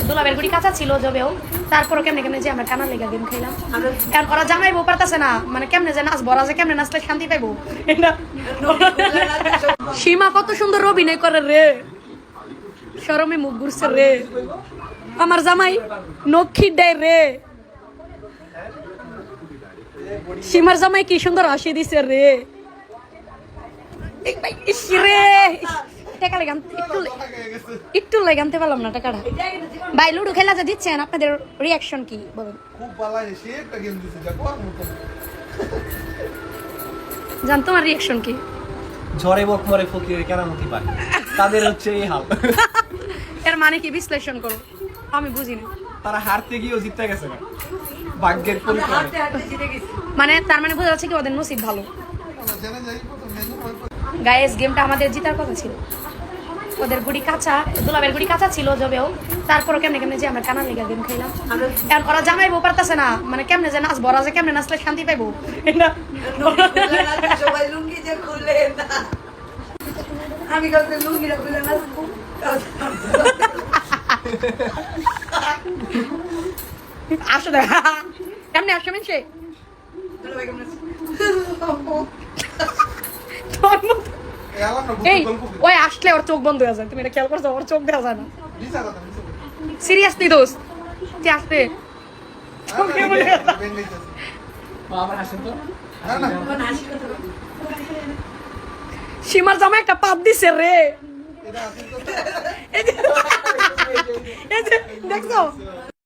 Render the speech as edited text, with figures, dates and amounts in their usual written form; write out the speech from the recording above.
দুলাবের গুড়ি কাঁচা ছিল জবেও, তারপরও কেমনে কেমনে যে আমরা কানা লেগা গেম খেলাম। কারণ ওরা জামাইবো পারতেছে না, মানে কেমনে যে নাচবো, ওরা যে কেমনে নাচলে শান্তি পাইবো। সীমা কত সুন্দর অভিনয় করে রে, শরমে মুখ ঘুরছে রে। আমার জামাই নক্ষী দেয় রে, সীমার জামাই কি সুন্দর হাসি দিছে রে। রে টাকা লেগান একটু লেগানতে পারলাম না টাকাটা। ভাই লুডো খেলা যে দিচ্ছেন, আপনাদের রিয়াকশন কি বলেন? খুব ভালো হেসে একটা গেম দিছে, যা কর মতো জান তোমার রিয়াকশন কি? ঝড়ে বক মরে ফকিরের কেরামতি পায়, তাদের হচ্ছে এই হাল। এর মানে কি বিশ্লেষণ করো, আমি বুঝি না। তারা হারতে গিয়েও জিততে গেছে না, ভাগ্যের পরিক্রমে। মানে তার মানে বোঝা যাচ্ছে কি ওদের নসিব ভালো। জেনে যাই প্রথম মেনু গাইস গেমটা আমাদের জিতার কথা ছিল, ওদের গুড়ি কাঁচা, দুলাবের গুড়ি কাঁচা ছিল জবেও, তারপরও কেমনে কেমনে যে আমরা কানা লেগা গেম খেলাম। কারণ ওরা জামাইবো পারতেছে না, মানে কেমনে যে নাচবো, ওরা যে কেমনে নাচলে শান্তি পাইবো। সবাই লুঙ্গি যে খুলে না, আমি কাউকে লুঙ্গিটা খুলে নাচবো। আসো দেখ কেমনে আসো মিনছে এই ওই আসলে ওর চোখ বন্ধ হয়ে যায়, তুমি এটা খেয়াল করছো? ওর চোখ দেওয়া যায় না। দিছা কথা দিছা সিরিয়াসলি দোস্ত তুই আসতে আবার আসেন তো। না না সীমার জামা একটা পাপ দিছে রে। এটা আসল তো এই যে দেখছো